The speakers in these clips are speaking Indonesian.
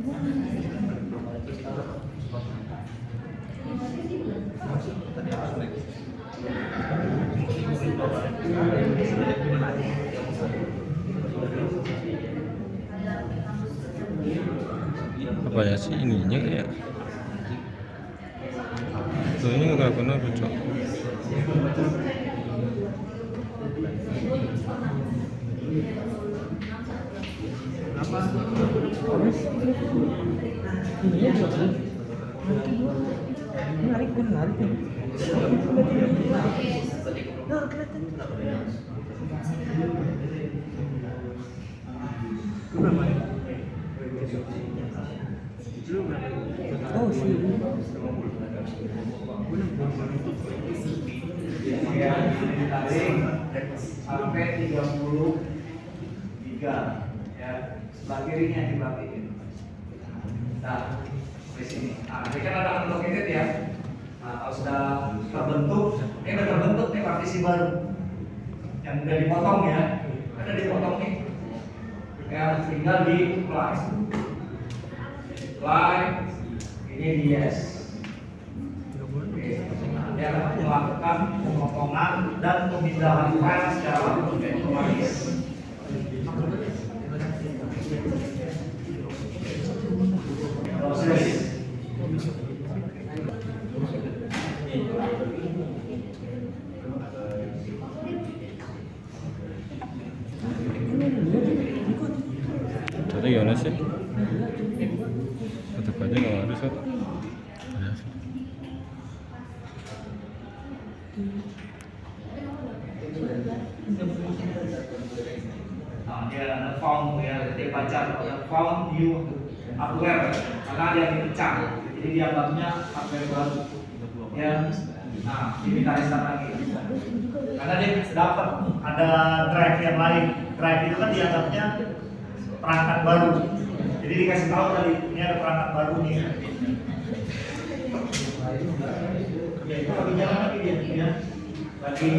Apa ya sih ininya kayak tuh ini nggak kenapa cok. Oh sih. Ya, ditarik sampai 33 ya, sebelah kirinya diperhatiin. Nah, di sini. Nah, ini kan ada unlocated ya. Nah, kalau sudah terbentuk, ini udah terbentuk nih partisi baru yang udah dipotong ya, ada dipotong nih. Ya, tinggal di apply, ini di yes. Dia akan melakukan pemotongan dan pemindahan file secara otomatis. Proses. Tadi gimana sih? Tetap aja nggak harus kok. Nah, dia ada found ya, dia baca ada found new hardware karena dia dipecah, jadi dianggapnya hardware baru. Ya, nah diminta restart lagi karena dia dapat ada drive yang lain. Drive itu kan dianggapnya perangkat baru, jadi dikasih tahu tadi ini ada perangkat baru nih. Ya itu lagi jalan lagi dia lagi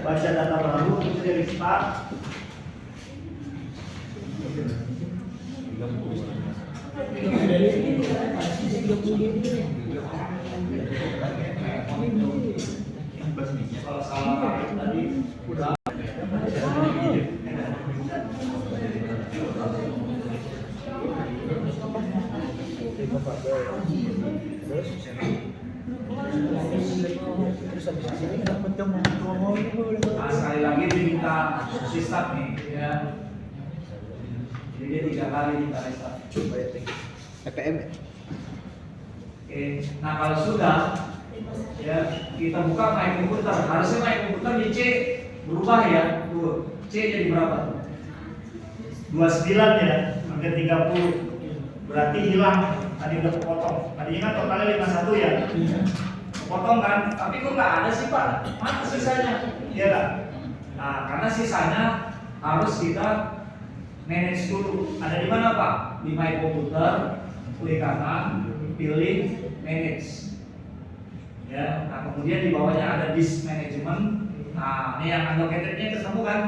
baca data baru, itu dari start. Kalau salah tadi udah nah, sekali lagi diminta restart nih ya. Jadi dia 3 kali minta restart. EPM ya? Oke, nah kalau sudah ya kita buka My Computer. Harusnya My Computer di C berubah ya. Tuh, C jadi berapa tuh? 29 ya, hampir 30. Berarti hilang. Tadi udah kepotong. Tadinya kan totalnya 51 ya. Potong kan, tapi kok nggak ada sih Pak? Mana sisanya? Iya nggak? Nah, karena sisanya harus kita manage dulu. Ada di mana Pak? Di My Computer, klik kanan, pilih manage. Ya, nah kemudian di bawahnya ada disk management. Nah, ini yang allocatednya ketemu kan?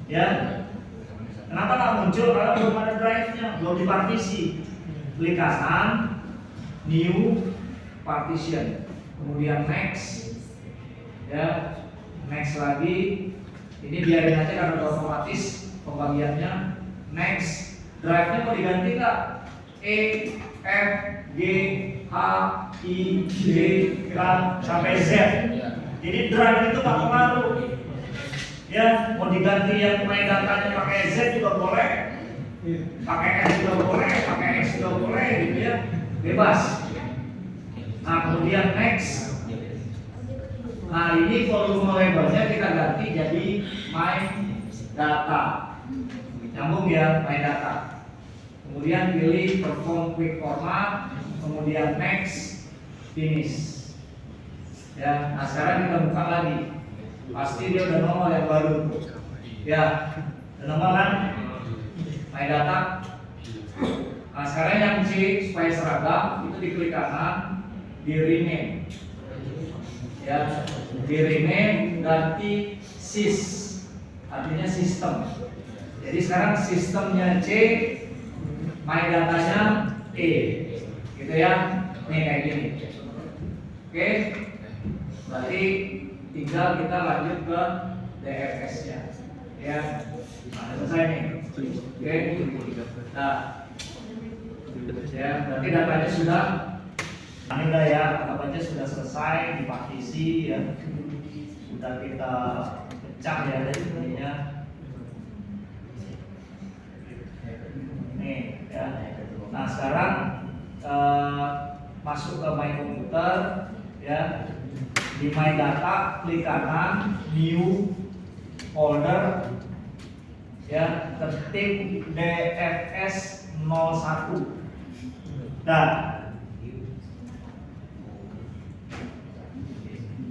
Ya. Kenapa nggak muncul? Karena belum ada drive-nya, belum dipartisi. Klik kanan, new partition. Kemudian next, ya next lagi, ini biarin aja karena udah otomatis pembagiannya. Next, drive-nya mau diganti nggak? E, F, G, H, I, J, K sampai Z. Jadi drive itu nggak pengaruh. Ya, mau diganti yang main datanya pakai Z juga boleh, pakai S juga boleh, pakai X juga boleh, gitu ya, bebas. Nah kemudian next. Nah ini volume labelnya kita ganti jadi my data. Nyambung ya, my data. Kemudian pilih perform quick format. Kemudian next, finish. Ya, nah sekarang kita buka lagi. Pasti dia udah nongol yang baru. Ya, udah nongol kan? My data. Nah sekarang yang C supaya seragam itu diklik kanan. Di rename ya, di rename ganti sys, artinya sistem. Jadi sekarang sistemnya C, my datanya E, gitu ya. Nih kayak gini. Oke, berarti tinggal kita lanjut ke DFS-nya, ya. Nah, selesai nih. Oke, nah, ya berarti datanya sudah, ini udah ya, datanya sudah selesai dipartisi ya, sudah kita pecah ya ininya. Nih ya. Nah sekarang masuk ke My Computer ya. Di My Data klik kanan New Folder ya, ketik DFS 01. Dan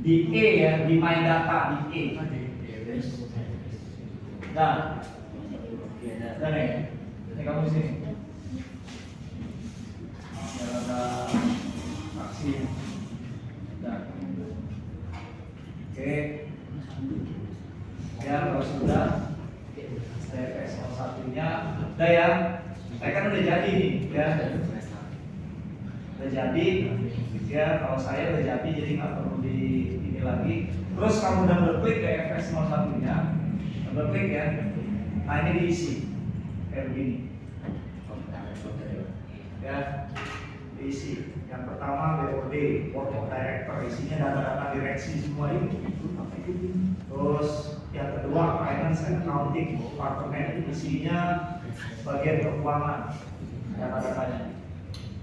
di E ya, di My Data di E. Dan ini kamu di sini. Ada vaksin. Dan oke. Ya kalau sudah DFS 01-nya udah ya. Saya kan udah jadi nih ya. Udah jadi ya, kalau saya udah jadi nggak perlu di ini lagi. Terus kamu double klik DFS 01-nya. Double klik ya. Nah ini diisi kayak begini. Ya, diisi. Yang pertama BOD, Board of Director, isinya data-data direksi semua ini. Terus yang kedua Finance and Accounting Department, isinya bagian keuangan data-datanya.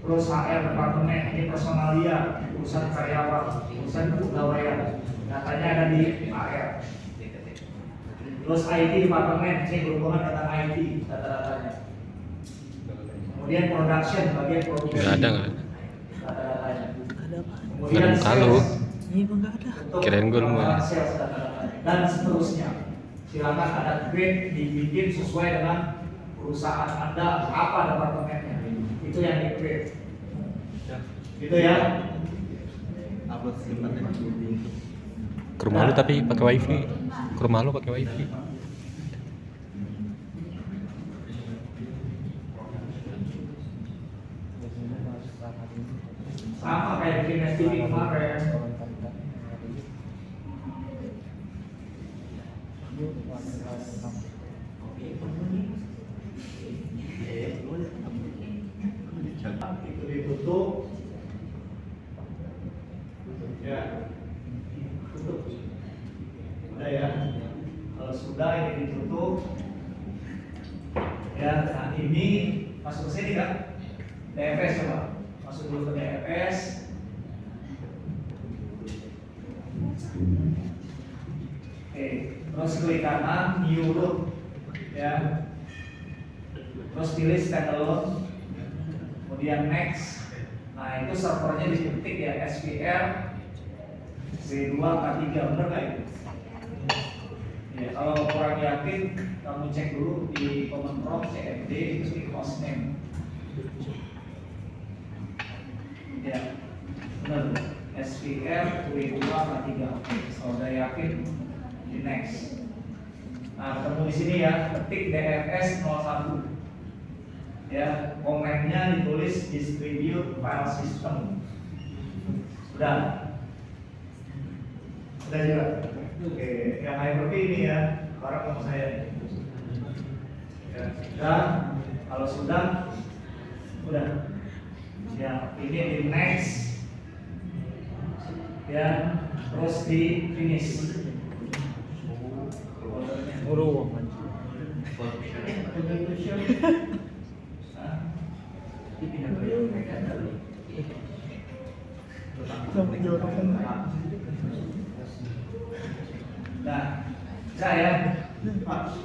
Terus HR Departemen, ini personalia, urusan karyawan, urusan kepegawaian, datanya ada di HR. Terus IT Departemen, ini berhubungan dengan IT, data-datanya. Kemudian production, bagian produksi. Nggak ada nggak? Data-datanya. Nggak ada muka lu. Iya bang nggak ada. Kirain gue lu. Sales data-datanya. Dan seterusnya. Silakan ada grade dibikin sesuai dengan perusahaan Anda, apa departemennya. Itu yang di grade. Gitu ya. Upload simpanan. Ke rumah lu tapi pakai wifi. Ke rumah lu pakai wifi. Sama kayak bikin STV kemarin. Itu ditutup. Ya. Tutup. Udah ya. Kalau sudah ini ditutup. Ya, nah ini masuk ke sini kan? DFS coba. Masuk dulu ke DFS. Oke, terus klik kanan New Root ya. Terus pilih standalone. Kemudian next. Nah, itu servernya diketik ya SPR V2K3, bener nggak itu? Ya, kalau kurang yakin kamu cek dulu di command prompt cmd terus di hostname. Ya, benar. SPR W2K3. Kalau udah yakin, di next. Nah, ketemu di sini ya, ketik DFS 01. Ya, komennya ditulis distribute file system. Sudah. Sudah juga. Oke, yang Hyper-V ini ya, barang sama saya. Ya, sudah. Kalau sudah, udah. Ya, ini di next. Ya, terus di finish. Nah, bisa ya.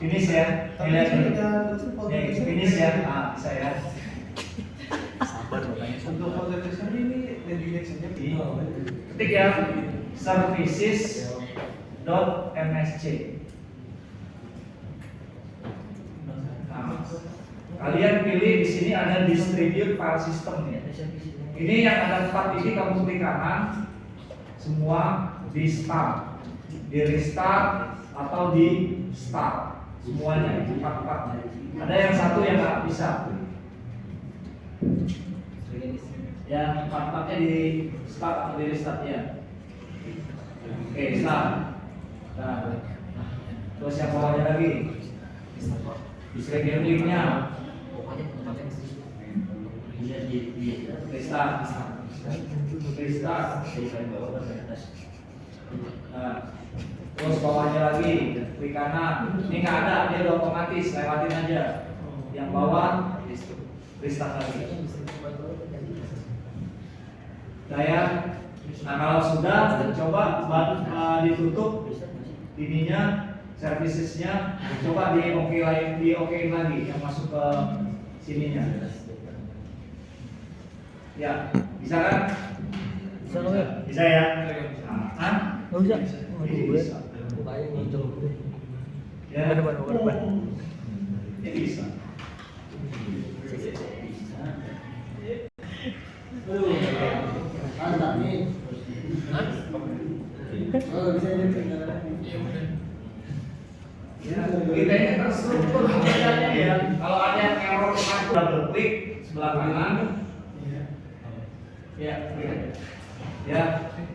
Finish ya. Lihat nih. Finish ya. Nah, bisa ya. Untuk folder tulisan ini landing page-nya Ketik ya services.msc. Nah, kalian pilih di sini ada distribute file system ya. Ini yang ada 4 ini kamu klik kanan, semua di start, di restart atau di start, semuanya 4-4. Ada yang satu yang nggak bisa. Yang part-partnya di start atau di restart ya. Oke, start. Nah, terus yang bawahnya lagi. Display game-nya. Restart. Restart. Nah, terus bawahnya lagi, klik kanan. Ini nggak ada, dia udah otomatis, lewatin aja. Yang bawah, restart lagi. Nah kalau sudah, coba ditutup ininya, servicesnya, coba di okein lagi yang masuk ke sininya. Ya, bisa kan? Bisa ya? Hah? Bisa. Bisa. Ya. Ini bisa. Mantap nih. Oh, bisa Kita ini terstruktur kerjanya ya. Kalau ada yang error double klik sebelah kanan. Ya, ya.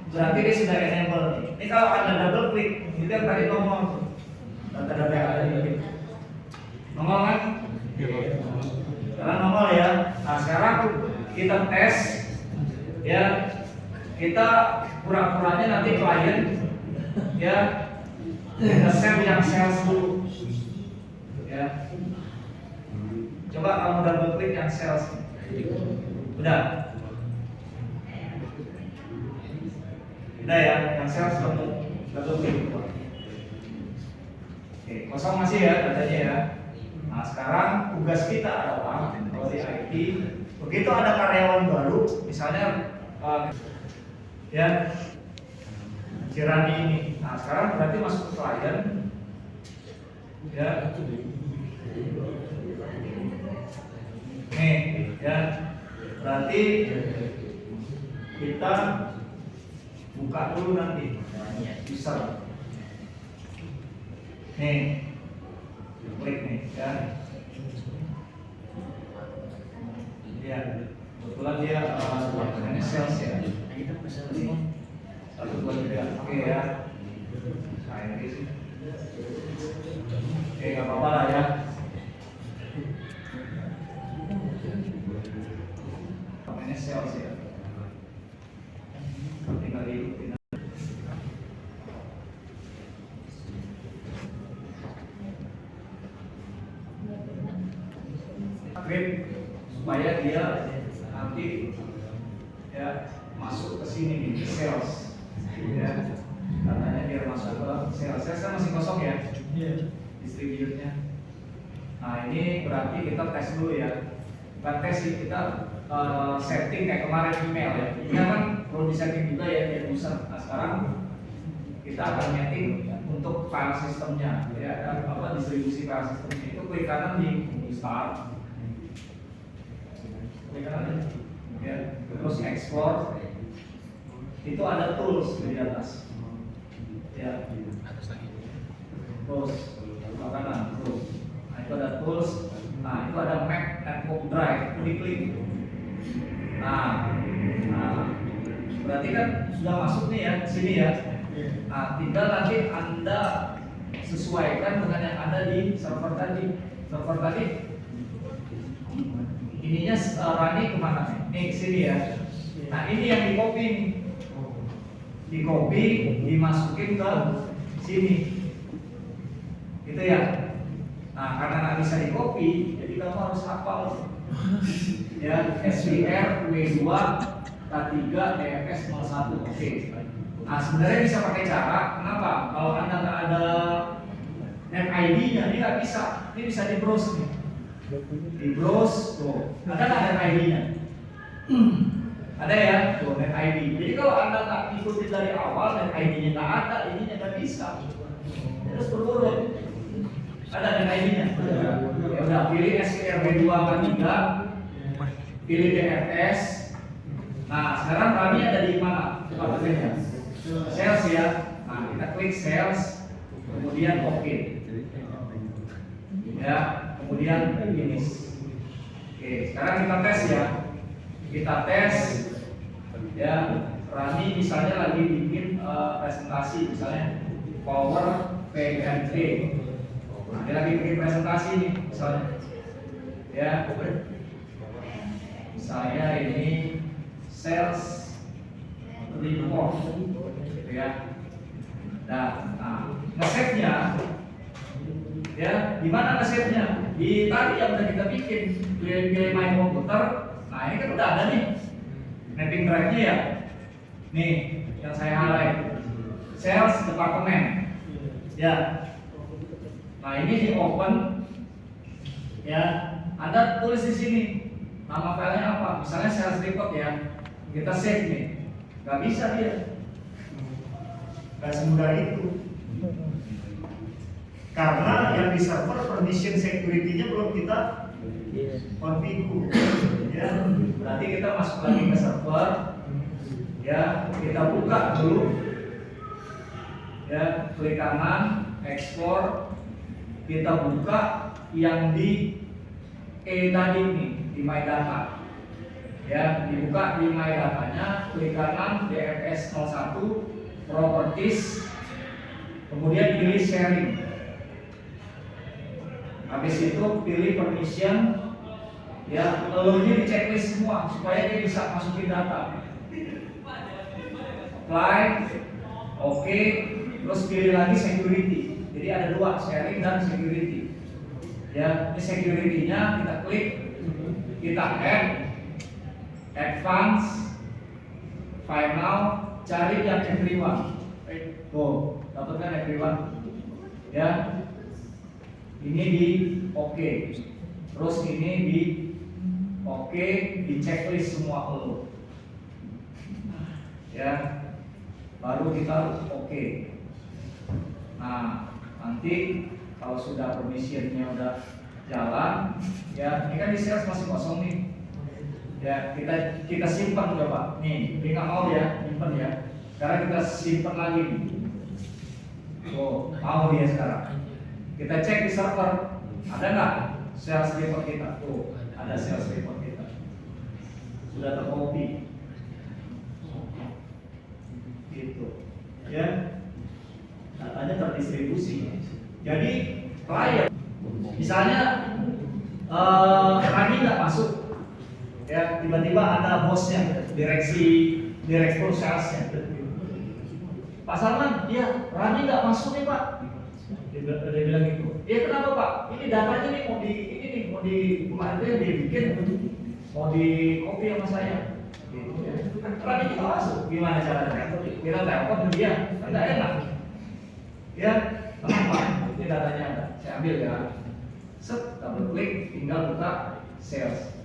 Berarti ini sudah enable nih. Ini kalau ada double klik, itu yang tadi nongol. Data-data yang ada di sini. Nongol kan? Sekarang nongol ya. Nah sekarang kita tes, ya. Kita pura-puranya nanti klien, ya. Kita save yang sales dulu, ya. Coba kamu double klik yang sales. Udah. Udah ya, yang sales kamu double klik. Oke, kosong masih ya datanya ya. Nah sekarang tugas kita adalah kalau di IT, begitu ada karyawan baru, misalnya ya si Rani ini. Nah sekarang berarti masuk ke klien, ya. Nih, ya. Berarti kita buka dulu nanti, bisa. Nih, klik nih, ya. Ya, kebetulan dia ini sales ya. Satu buat juga, oke ya. Nah ini sih. Oke, nggak apa-apa lah ya. Ini sales ya. Tinggal diikutin. Supaya dia nanti ya masuk ke sini nih, sales ya, katanya dia masuk ke sales. Kan masih kosong ya distributornya. Nah ini berarti kita tes dulu ya, bukan tes sih, kita setting kayak kemarin email ya. Ini kan perlu di setting juga ya biar user. Nah sekarang kita akan setting untuk file sistemnya ya, apa distribusi file sistemnya itu klik kanan di start. Ya, terus explore itu ada tools di atas ya, terus makanan terus, nah itu ada tools, nah itu ada map network drive, diklik. Nah berarti kan sudah masuk nih ya sini ya. Nah tinggal nanti Anda sesuaikan dengan yang ada di server tadi. Server tadi ininya Rani kemana nih? Nih sini ya. Nah ini yang di copy nih, di copy dimasukin ke sini, gitu ya. Nah karena nggak bisa di copy, jadi kamu harus hafal ya, SVR W2 K3 DFS 01. Oke. Nah sebenarnya bisa pakai cara, kenapa? Kalau Anda nggak ada net ID-nya, ini nggak bisa. Ini bisa di browse nih. Di browse, tuh ada nggak net ID-nya? Ada ya, tuh net ID. Jadi kalau Anda nggak ikuti dari awal, net ID-nya nggak ada, ininya nggak bisa. Terus berurut. Ada net ID-nya? Ya udah, pilih SKRB2 K3, pilih DFS. Nah sekarang Rani ada di mana? Departemennya sales ya. Nah kita klik sales, kemudian oke. Ya. Kemudian finish. Oke, sekarang kita tes ya. kita tes ya. Rani misalnya lagi bikin presentasi, misalnya Power PMT. Nah, dia lagi bikin presentasi nih misalnya ya. Misalnya ini sales report ya. Nah, nge-save-nya ya, di mana nge-save-nya? Di tadi yang udah kita bikin di My Computer. Nah, ini kan udah ada nih mapping drive-nya ya. Nih, yang saya highlight. Sales department. Ya. Nah, ini di open ya. Anda tulis di sini nama filenya apa? Misalnya sales report ya. Kita save nih. Gak bisa dia. Gak semudah itu. Karena yang di server permission security-nya belum kita configure. Ya, berarti kita masuk lagi ke server. Ya, kita buka dulu. Ya, klik kanan, explore. Kita buka yang di tadi nih, di My Data. Ya, dibuka di My Datanya, klik kanan DFS 01, properties, kemudian pilih sharing. Habis itu pilih permission, ya, lalu di checklist semua supaya dia bisa masukin data. Apply, oke, terus pilih lagi security. Jadi ada dua, sharing dan security. Ya, ini security-nya kita klik, kita add, advance, final, cari yang everyone. Tuh, dapatkan everyone. Ya. Ini di oke. Terus ini di oke, di checklist semua dulu. Ya. Baru kita oke. Nah, nanti kalau sudah permissionnya udah jalan, ya ini kan di sales masih kosong nih. Ya, kita simpan coba. Nih, ini nggak mau ya, simpan ya. Sekarang kita simpan lagi nih. Oh, mau dia sekarang. Kita cek di server, ada nggak sales report kita? Tuh, ada sales report kita. Sudah tercopy. Gitu. Ya. Datanya terdistribusi. Jadi, klien misalnya Rani nggak masuk. Ya, tiba-tiba ada bosnya, direktur salesnya. Pak Salman, ya Rani nggak masuk nih Pak. Dia bilang gitu. Ya kenapa Pak? Ini datanya nih mau di kemarin dibikin, mau di copy sama saya. Gitu, ya. Rani kita masuk, gimana caranya? Kita telepon dia, tidak enak. Ya, kenapa? Ini datanya ada. Saya ambil ya. Set, double klik, tinggal buka sales.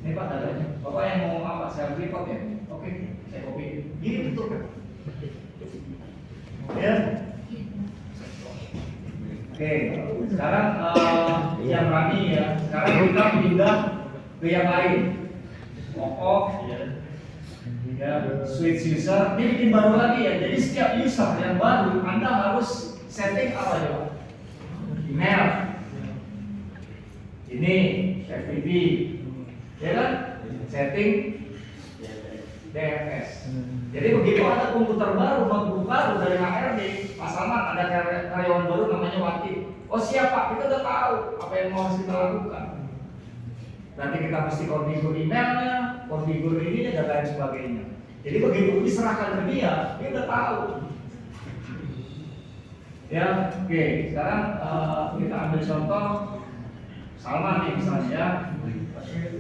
Ini Pak datanya. Bapak yang mau apa? Saya report ya. Oke, saya copy. Gini betul. Ya. Oke, sekarang yang Rani ya. Sekarang kita pindah ke yang lain. Off, ya, switch user. Ini bikin baru lagi ya. Jadi setiap user yang baru, Anda harus setting apa ya? Email. Ini FTP, ya kan? Setting DFS. Jadi begitu ada komputer baru, notebook baru dari HRD, Pak Salman ada karyawan baru namanya Wati. Oh siapa? Kita udah tahu apa yang mau harus kita lakukan. Nanti kita mesti konfigur emailnya, konfigur ini dan lain sebagainya. Jadi begitu diserahkan ke dia udah tahu. Ya, oke. Sekarang kita ambil contoh Salman nih misalnya ya.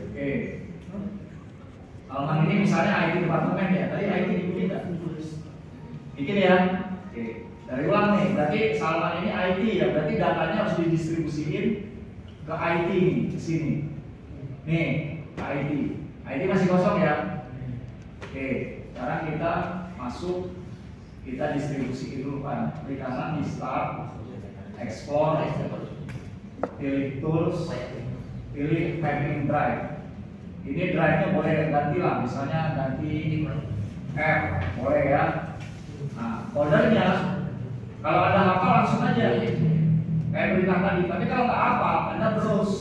Oke. Salman ini misalnya IT departemen ya. Tadi IT dibikin enggak? Bikin ya. Oke. Dari ulang nih. Berarti Salman ini IT ya. Berarti datanya harus didistribusiin ke IT nih, ke sini. Nih, ke IT. IT masih kosong ya. Oke. Sekarang kita masuk, kita distribusiin dulu kan. Klik kanan di start, explore, pilih tools, pilih mapping drive. Ini drive-nya boleh ganti lah, misalnya ganti F, boleh ya. Nah, foldernya kalau ada hafal langsung aja, kayak berita tadi. Tapi kalau nggak hafal, Anda terus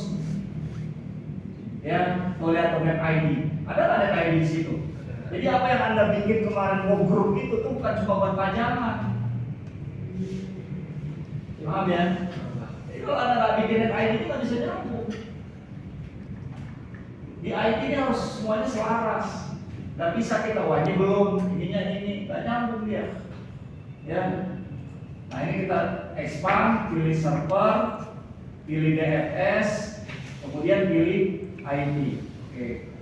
Ya, tuh lihat domain ID. Ada nggak ada ID di situ? Jadi apa yang Anda bikin kemarin workgroup itu tuh bukan cuma buat pajangan. Paham ya? Jadi kalau Anda nggak bikin ID itu nggak bisa nyambung. Di IT ini harus semuanya selaras. Nggak bisa kita wah ini belum, ininya ini, nggak nyambung dia. Ya. Nah ini kita expand, pilih server, pilih DFS, kemudian pilih ID. Oke.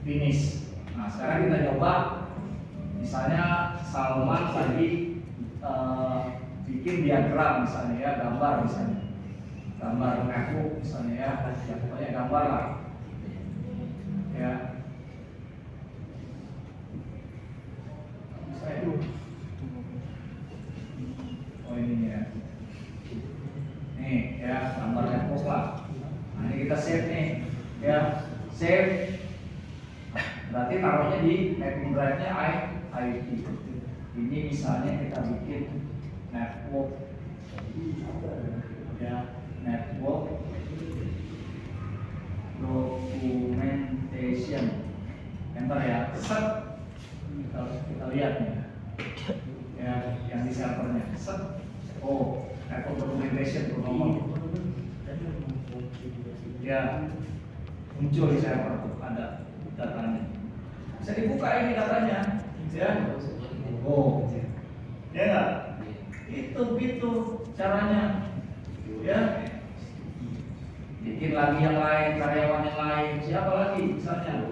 Finish. Nah sekarang kita coba, misalnya Salman tadi bikin diagram misalnya ya, gambar misalnya, gambar MacBook misalnya ya, pokoknya gambar lah. Ya. Oh ini ya. Nih ya, gambar MacBook lah. Nah ini kita save nih, ya, save. Berarti taruhnya di mapping drive-nya IT. Ini misalnya kita bikin network, ya, network documentation. Enter ya, set. Kita lihat nih, ya, yang di servernya. Set. Oh, network documentation nomor. Ya, muncul di server tuh ada datanya. Bisa dibuka ini datanya, ya. Oh, ya nggak? Itu caranya, ya. Bikin lagi yang lain, karyawan yang lain, siapa lagi misalnya,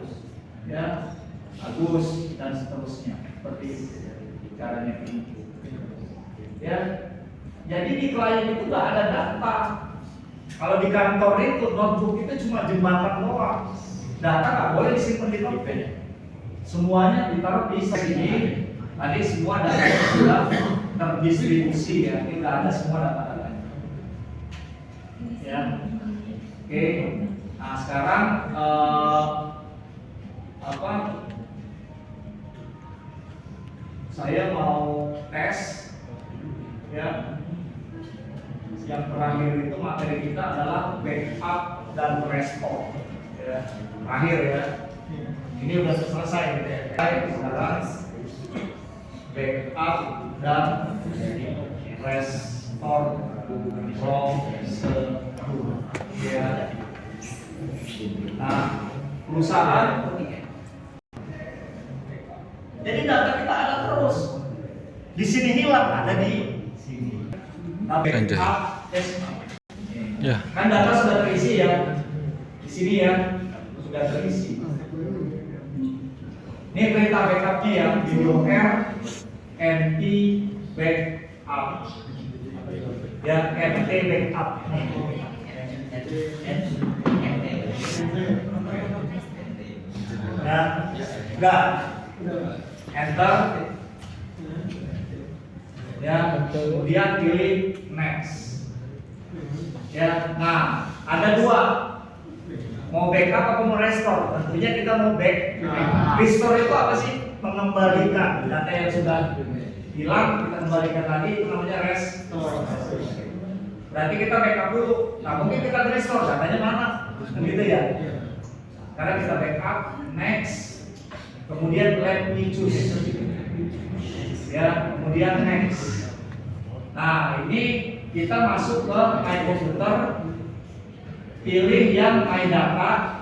ya, Agus dan seterusnya, seperti itu caranya ini. Ya, jadi di klien itu nggak ada data. Kalau di kantor itu notebook itu cuma jembatan doang. Data nggak boleh disimpan di notebook. Semuanya ditaruh di sini. Tadi semua data sudah terdistribusi ya. Ini udah ada semua data-datanya. Ya. Oke. Nah sekarang saya mau tes ya. Yang terakhir itu materi kita adalah backup dan restore. Ya. Terakhir ya. Ini udah selesai gitu ya. Sekarang backup dan restore prosedur. Ya. Nah, perusahaan. Jadi data kita ada terus. Di sini hilang, ada di sini. Nah, backup, Ya. kan data sudah terisi ya. Di sini ya sudah terisi. Ini perintah backupnya ya, video R, NT backup, ya NT backup. Ya, enggak. Enter. Ya, kemudian pilih next. Ya, nah ada dua. Mau backup atau mau restore? Tentunya kita mau back. Restore itu apa sih? Mengembalikan data yang sudah hilang, kita kembalikan lagi, itu namanya restore. Berarti kita backup dulu. Nah mungkin kita restore, datanya mana? Begitu ya. Karena kita backup, next, kemudian let me choose. Ya, kemudian next. Nah ini kita masuk ke my computer. Pilih yang My Data,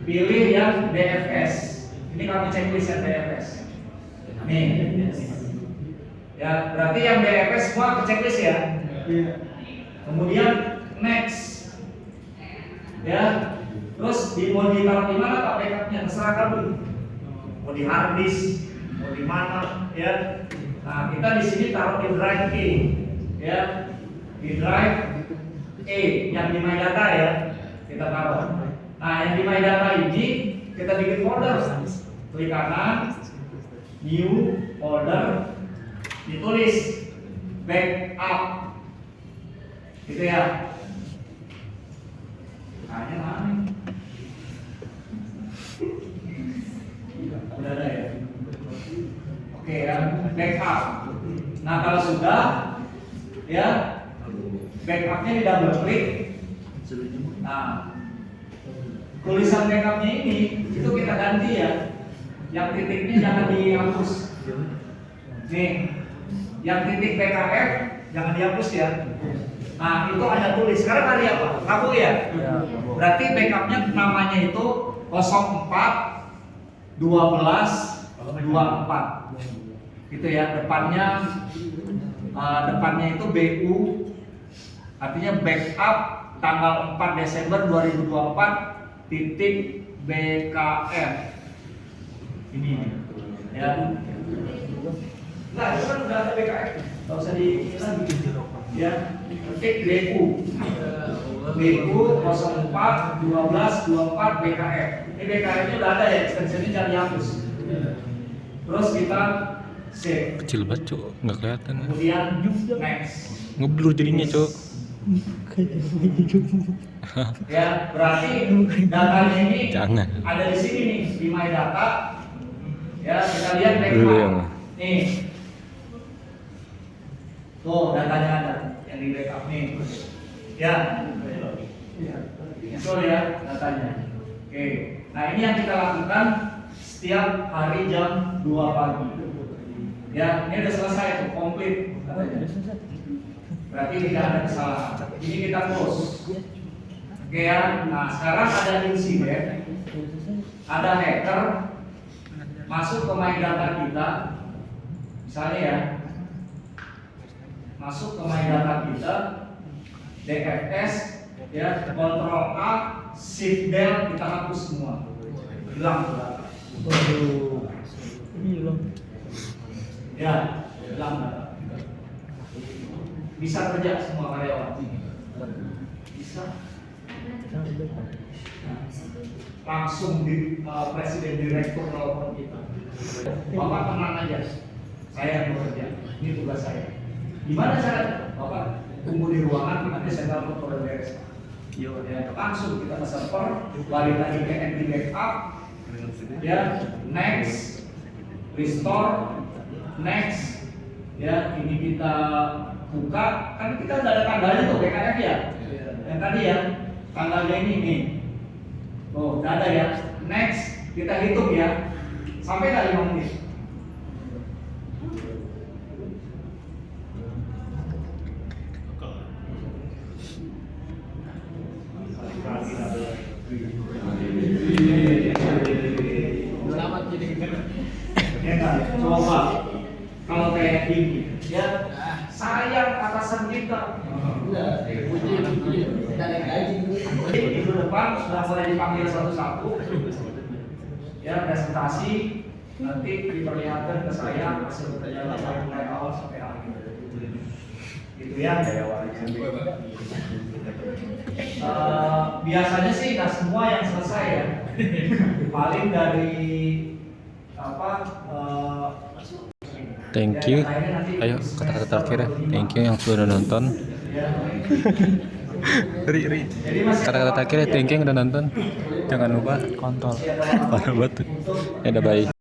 pilih yang DFS. Ini kami checklist yang DFS. Nih, ya berarti yang DFS semua ke checklist ya. Kemudian next, ya. Terus mau ditaruh di mana Pak backupnya? Terserah kamu. Mau di hard disk, mau di mana, ya. Nah kita di sini taruh di drive E, ya. Di drive E yang di My Data ya, kita taruh. Nah yang di My Data ini kita bikin folder, klik kanan, new folder, ditulis backup, gitu ya. Nah ini mana? Udah ada ya. Oke ya, backup. Nah kalau sudah, ya. Backupnya di double klik. Nah, tulisan backupnya ini itu kita ganti ya. Yang titiknya jangan dihapus. Nih, yang titik BKF jangan dihapus ya. Nah itu hanya tulis. Sekarang hari apa? Rabu ya. Berarti backupnya namanya itu 04 12 24. Gitu ya. Depannya itu BU. Artinya backup tanggal 4 Desember 2024 titik BKF. Ini ya. Nah, itu kan udah ada BKF. Enggak usah lagi. Ya, ketik BU. BU 04 12 24 BKF. Ini BKF-nya udah ada ya, extension-nya jangan dihapus. Terus kita save. Kecil banget cok, nggak kelihatan. Kemudian next. Ngeblur jadinya cok. Ya, berarti datanya ini Jangan. ada di sini nih, di My Data. Ya, kita lihat Dulu yang backup. Nih. Tuh, datanya ada yang di backup nih. Ya. Itu ya datanya. Oke. Nah, ini yang kita lakukan setiap hari jam 2 pagi. Ya, ini udah selesai tuh, komplit katanya. Berarti tidak ada kesalahan. Ini kita close. Oke ya. Nah, sekarang ada insiden. Ada hacker masuk ke My Data kita. Misalnya ya. Masuk ke My Data kita. DFS ya, Ctrl A, Shift Del kita hapus semua. Hilang data. Ya, hilang data. Bisa kerja semua karyawan. Bisa. Langsung di presiden direktur telepon kita. Bapak tenang aja. Saya yang bekerja. Ini tugas saya. Gimana caranya? Bapak tunggu di ruangan, nanti saya telepon kalau beres. Ya, langsung kita ke server, balik lagi ke NT backup. Ya, next, restore, next. Ya, ini kita buka, kan kita udah ada tanggalnya tuh BKF ya. Yang tadi ya, tanggalnya ini nih. Oh, udah ada ya. Next, kita hitung ya. Sampai nggak 5 menit? Ya kan? Coba kalau kayak gini, ya sayang atasan kita. Minggu depan sudah mulai dipanggil satu-satu. Ya, presentasi nanti diperlihatkan ke saya hasil kerja dari mulai awal sampai akhir. Gitu ya. Biasanya sih nggak semua yang selesai ya. Paling dari apa? Thank you. Ayo kata-kata terakhir ya. Thank you yang sudah nonton. Ri. Kata-kata terakhir ya. Thank you yang udah nonton. Jangan lupa kontol. Parah banget. Ya udah bye.